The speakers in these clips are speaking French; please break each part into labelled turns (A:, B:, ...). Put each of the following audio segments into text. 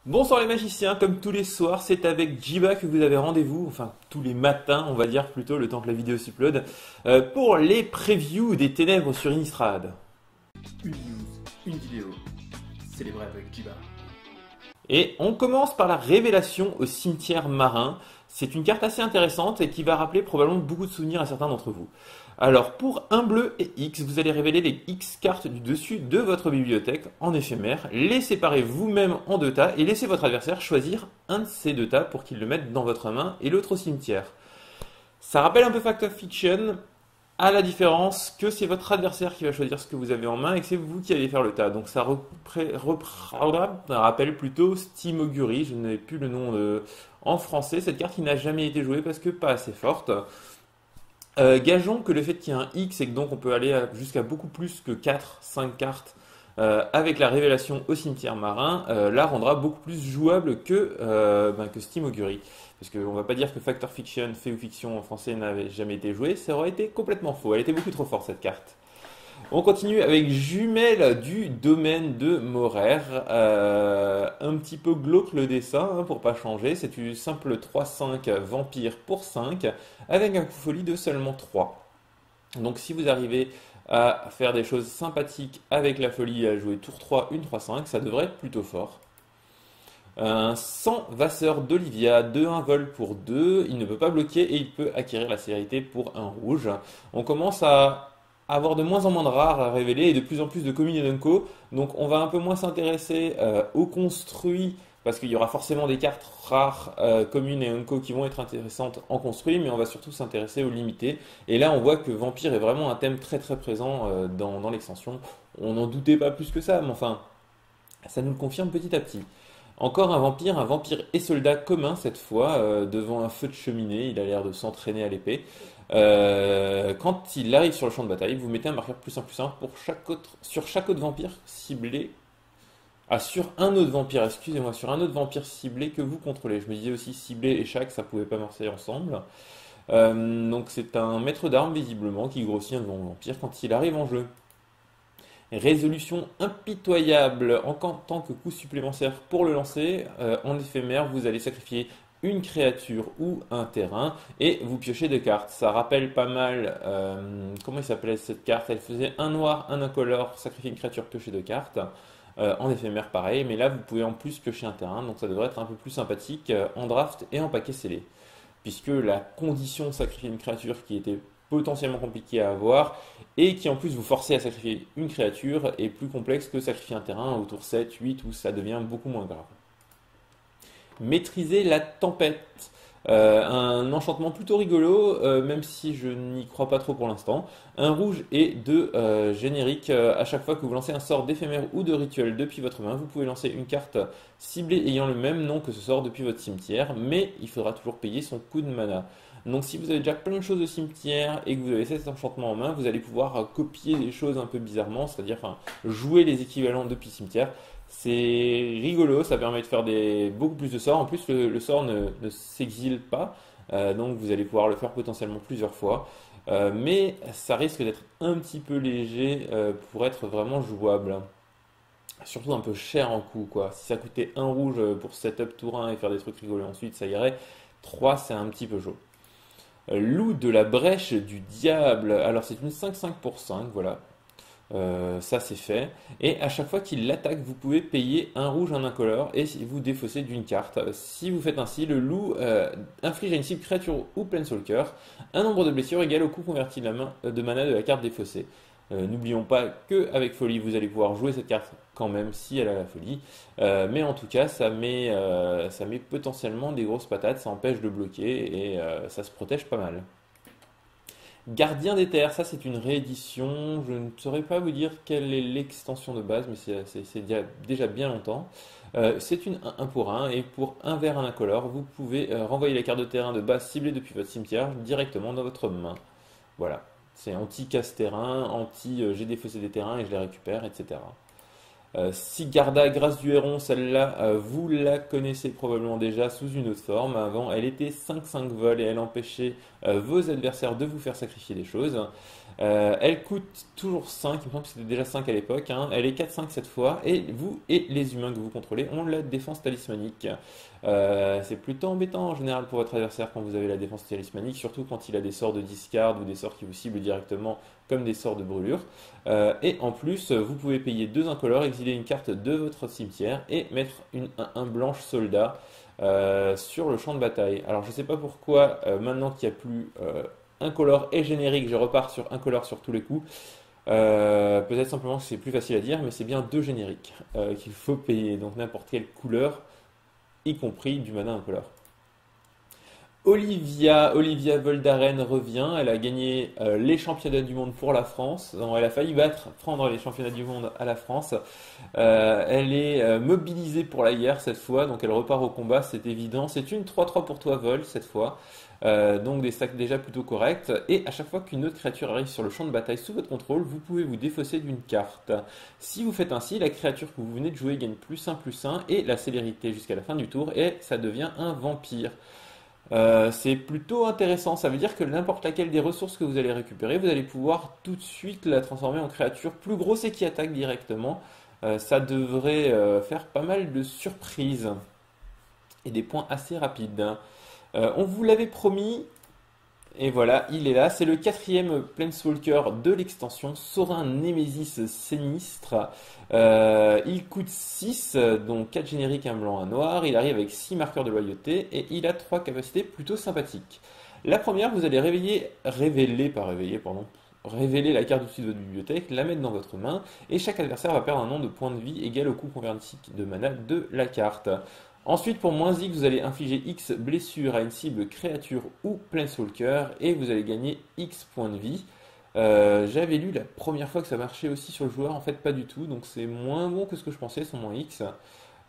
A: Bonsoir les magiciens, comme tous les soirs, c'est avec Jiba que vous avez rendez-vous, enfin tous les matins on va dire plutôt, le temps que la vidéo s'upload, pour les previews des ténèbres sur Innistrad.
B: Une news, une vidéo, célébrée avec Jiba.
A: Et on commence par la révélation au cimetière marin. C'est une carte assez intéressante et qui va rappeler probablement beaucoup de souvenirs à certains d'entre vous. Alors pour un bleu et X, vous allez révéler les X cartes du dessus de votre bibliothèque en éphémère, les séparer vous-même en deux tas et laisser votre adversaire choisir un de ces deux tas pour qu'il le mette dans votre main et l'autre au cimetière. Ça rappelle un peu Fact of Fiction, à la différence que c'est votre adversaire qui va choisir ce que vous avez en main et que c'est vous qui allez faire le tas. Donc ça rappelle plutôt Steam Augury, je n'ai plus le nom en français, cette carte qui n'a jamais été jouée parce que pas assez forte. Gageons que le fait qu'il y ait un X et que donc on peut aller jusqu'à beaucoup plus que 4-5 cartes avec la révélation au cimetière marin, la rendra beaucoup plus jouable que Steam Augury. Parce qu'on ne va pas dire que Fact or Fiction, fait ou fiction en français, n'avait jamais été joué, ça aurait été complètement faux. Elle était beaucoup trop forte cette carte. On continue avec Jumelle du domaine de Morer. Un petit peu glauque le dessin, hein, pour pas changer. C'est une simple 3-5 vampire pour 5 avec un coup folie de seulement 3. Donc si vous arrivez à faire des choses sympathiques avec la folie, à jouer tour 3, une 3-5, ça devrait être plutôt fort. Un sang Vasseur d'Olivia, 2-1 vol pour 2, il ne peut pas bloquer et il peut acquérir la célérité pour un rouge. On commence à avoir de moins en moins de rares à révéler et de plus en plus de communes et d'unco. Donc on va un peu moins s'intéresser aux construits parce qu'il y aura forcément des cartes rares communes et unco qui vont être intéressantes en construit, mais on va surtout s'intéresser aux limités. Et là on voit que Vampire est vraiment un thème très très présent dans l'extension. On n'en doutait pas plus que ça, mais enfin ça nous le confirme petit à petit. Encore un vampire et soldat commun cette fois, devant un feu de cheminée, il a l'air de s'entraîner à l'épée. Quand il arrive sur le champ de bataille, vous mettez un marqueur +1/+1 sur chaque autre vampire ciblé. Ah, sur un autre vampire, excusez-moi, sur un autre vampire ciblé que vous contrôlez. Je me disais aussi ciblé et chaque, ça pouvait pas marcher ensemble. Donc c'est un maître d'armes visiblement qui grossit un devant vampire quand il arrive en jeu. Résolution impitoyable en tant que coup supplémentaire pour le lancer. En éphémère, vous allez sacrifier une créature ou un terrain et vous piochez des cartes. Ça rappelle pas mal, comment il s'appelait cette carte? Elle faisait un noir, un incolore, sacrifier une créature, piocher deux cartes. En éphémère pareil, mais là vous pouvez en plus piocher un terrain, donc ça devrait être un peu plus sympathique en draft et en paquet scellé. Puisque la condition de sacrifier une créature qui était potentiellement compliquée à avoir et qui en plus vous forcez à sacrifier une créature est plus complexe que sacrifier un terrain au tour 7, 8 où ça devient beaucoup moins grave. Maîtriser la tempête. Un enchantement plutôt rigolo, même si je n'y crois pas trop pour l'instant. Un rouge et deux génériques. À chaque fois que vous lancez un sort d'éphémère ou de rituel depuis votre main, vous pouvez lancer une carte ciblée ayant le même nom que ce sort depuis votre cimetière, mais il faudra toujours payer son coût de mana. Donc si vous avez déjà plein de choses de cimetière et que vous avez cet enchantement en main, vous allez pouvoir copier des choses un peu bizarrement, c'est-à-dire jouer les équivalents depuis cimetière. C'est rigolo, ça permet de faire beaucoup plus de sorts. En plus, le sort ne s'exile pas, donc vous allez pouvoir le faire potentiellement plusieurs fois. Mais ça risque d'être un petit peu léger pour être vraiment jouable. Surtout un peu cher en coût, quoi. Si ça coûtait un rouge pour setup tour 1 et faire des trucs rigolos ensuite, ça irait. 3, c'est un petit peu chaud. Loup de la brèche du diable. Alors c'est une 5-5 pour 5, voilà. Ça c'est fait. Et à chaque fois qu'il l'attaque, vous pouvez payer un rouge, un incolore et vous défaussez d'une carte. Si vous faites ainsi, le loup inflige à une cible créature ou planeswalker un nombre de blessures égal au coût converti de mana de la carte défaussée. N'oublions pas qu'avec folie, vous allez pouvoir jouer cette carte quand même si elle a la folie. Mais en tout cas, ça met potentiellement des grosses patates, ça empêche de bloquer et ça se protège pas mal. Gardien des terres, ça c'est une réédition. Je ne saurais pas vous dire quelle est l'extension de base, mais c'est déjà bien longtemps. C'est une 1 pour 1 et pour un vert, un incolore, vous pouvez renvoyer la carte de terrain de base ciblée depuis votre cimetière directement dans votre main. Voilà. C'est anti-casse-terrain, anti-j'ai défaussé des terrains et je les récupère, etc. Sigarda, Grâce du Héron, celle-là, vous la connaissez probablement déjà sous une autre forme. Avant, elle était 5-5 vol et elle empêchait vos adversaires de vous faire sacrifier des choses. Elle coûte toujours 5, il me semble que c'était déjà 5 à l'époque, hein. Elle est 4-5 cette fois, et vous et les humains que vous contrôlez ont la défense talismanique. C'est plutôt embêtant en général pour votre adversaire quand vous avez la défense talismanique, surtout quand il a des sorts de discard ou des sorts qui vous ciblent directement comme des sorts de brûlure. Et en plus, vous pouvez payer 2 incolores, exiler une carte de votre cimetière et mettre un blanche soldat sur le champ de bataille. Alors je sais pas pourquoi, maintenant qu'il n'y a plus incolore et générique, je repars sur incolore sur tous les coups. Peut-être simplement que c'est plus facile à dire, mais c'est bien 2 génériques qu'il faut payer, donc n'importe quelle couleur, y compris du mana incolore. Olivia Voldaren revient, elle a gagné les championnats du monde pour la France. Non, elle a failli prendre les championnats du monde à la France. Elle est mobilisée pour la guerre cette fois, donc elle repart au combat, c'est évident. C'est une 3-3 pour toi, Vol, cette fois. Donc des stacks déjà plutôt corrects. Et à chaque fois qu'une autre créature arrive sur le champ de bataille sous votre contrôle, vous pouvez vous défausser d'une carte. Si vous faites ainsi, la créature que vous venez de jouer gagne +1/+1 et la célérité jusqu'à la fin du tour, et ça devient un vampire. C'est plutôt intéressant, ça veut dire que n'importe laquelle des ressources que vous allez récupérer, vous allez pouvoir tout de suite la transformer en créature plus grosse et qui attaque directement. Ça devrait faire pas mal de surprises et des points assez rapides. On vous l'avait promis, et voilà, il est là. C'est le 4e Planeswalker de l'extension, Sorin Nemesis Sinistre. Il coûte 6, donc 4 génériques, un blanc, un noir. Il arrive avec 6 marqueurs de loyauté et il a 3 capacités plutôt sympathiques. La première, vous allez révéler la carte au-dessus de votre bibliothèque, la mettre dans votre main, et chaque adversaire va perdre un nombre de points de vie égal au coût converti de mana de la carte. Ensuite, pour -X, vous allez infliger X blessures à une cible créature ou Planeswalker et vous allez gagner X points de vie. J'avais lu la première fois que ça marchait aussi sur le joueur, en fait pas du tout, donc c'est moins bon que ce que je pensais, son -X.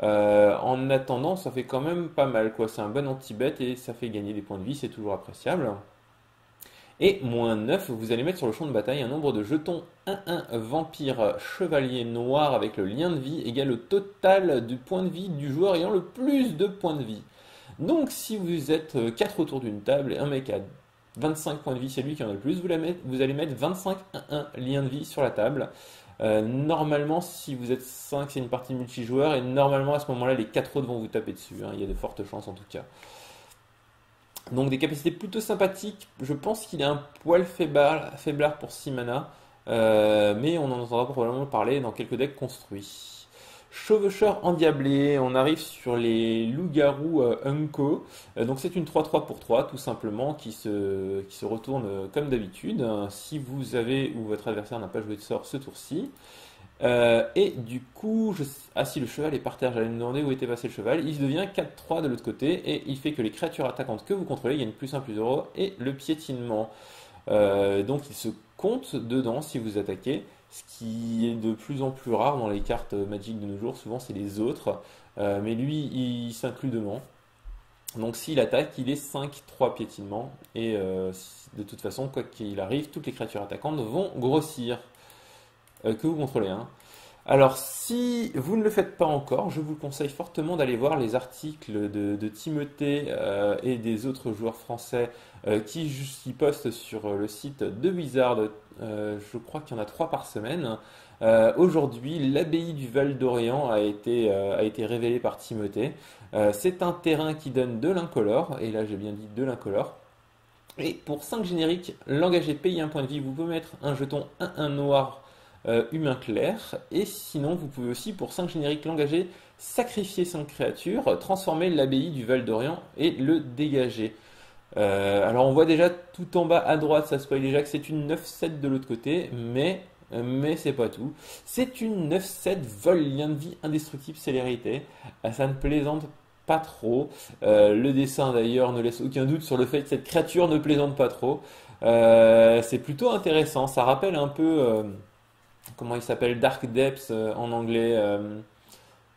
A: En attendant, ça fait quand même pas mal, quoi. C'est un bon anti-bet et ça fait gagner des points de vie, c'est toujours appréciable. Et -9, vous allez mettre sur le champ de bataille un nombre de jetons 1-1 vampire chevalier noir avec le lien de vie égal au total du point de vie du joueur ayant le plus de points de vie. Donc si vous êtes 4 autour d'une table et un mec a 25 points de vie, c'est lui qui en a le plus, vous allez mettre 25 1-1 liens de vie sur la table. Normalement, si vous êtes 5, c'est une partie multijoueur et normalement à ce moment-là, les 4 autres vont vous taper dessus, hein. Il y a de fortes chances en tout cas. Donc des capacités plutôt sympathiques. Je pense qu'il est un poil faiblard pour 6 mana, mais on en entendra probablement parler dans quelques decks construits. Chevaucheur endiablé, on arrive sur les loups-garous Unco. Donc c'est une 3-3 pour 3 tout simplement qui se retourne comme d'habitude si vous avez ou votre adversaire n'a pas joué de sort ce tour-ci. Et du coup, si le cheval est par terre, j'allais me demander où était passé le cheval. Il devient 4-3 de l'autre côté et il fait que les créatures attaquantes que vous contrôlez gagnent +1/+0 et le piétinement. Donc il se compte dedans si vous attaquez, ce qui est de plus en plus rare dans les cartes Magic de nos jours. Souvent c'est les autres, mais lui il s'inclut dedans. Donc s'il attaque, il est 5-3 piétinement et de toute façon, quoi qu'il arrive, toutes les créatures attaquantes vont grossir. Que vous contrôlez, hein. Alors, si vous ne le faites pas encore, je vous conseille fortement d'aller voir les articles de Timothée et des autres joueurs français qui postent sur le site de Wizard. Je crois qu'il y en a 3 par semaine. Aujourd'hui, l'abbaye du Val d'Orient a été révélée par Timothée. C'est un terrain qui donne de l'incolore, et là j'ai bien dit de l'incolore. Et pour 5 génériques, l'engagé paye un point de vie, vous pouvez mettre un jeton 1-1 noir humain clair, et sinon vous pouvez aussi pour 5 génériques l'engager, sacrifier 5 créatures, transformer l'abbaye du Val d'Orient et le dégager. Alors on voit déjà tout en bas à droite, ça spoil déjà que c'est une 9-7 de l'autre côté, mais c'est pas tout. C'est une 9-7 vol, lien de vie indestructible, célérité. Ça ne plaisante pas trop. Le dessin d'ailleurs ne laisse aucun doute sur le fait que cette créature ne plaisante pas trop. C'est plutôt intéressant, ça rappelle un peu... comment il s'appelle, Dark Depths en anglais.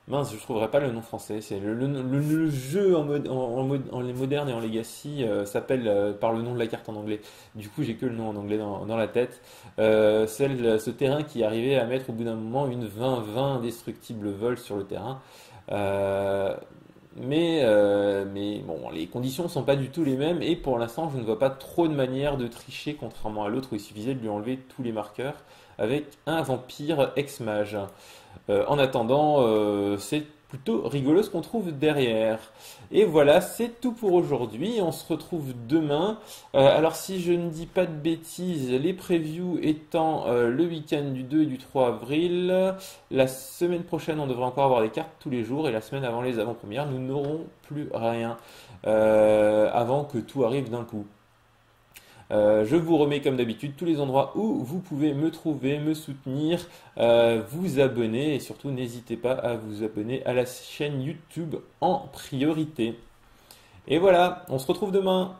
A: Mince, je ne trouverai pas le nom français. C'est le jeu en les modernes et en legacy s'appelle par le nom de la carte en anglais. Du coup, j'ai que le nom en anglais dans la tête. Ce terrain qui arrivait à mettre au bout d'un moment une 20-20 indestructible vol sur le terrain. Mais mais bon, les conditions sont pas du tout les mêmes et pour l'instant, je ne vois pas trop de manière de tricher, contrairement à l'autre où il suffisait de lui enlever tous les marqueurs avec un vampire ex-mage. En attendant, c'est plutôt rigolo ce qu'on trouve derrière. Et voilà, c'est tout pour aujourd'hui. On se retrouve demain. Alors si je ne dis pas de bêtises, les previews étant le week-end du 2 et du 3 avril, la semaine prochaine on devrait encore avoir des cartes tous les jours et la semaine avant les avant-premières, nous n'aurons plus rien avant que tout arrive d'un coup. Je vous remets comme d'habitude tous les endroits où vous pouvez me trouver, me soutenir, vous abonner et surtout n'hésitez pas à vous abonner à la chaîne YouTube en priorité. Et voilà, on se retrouve demain.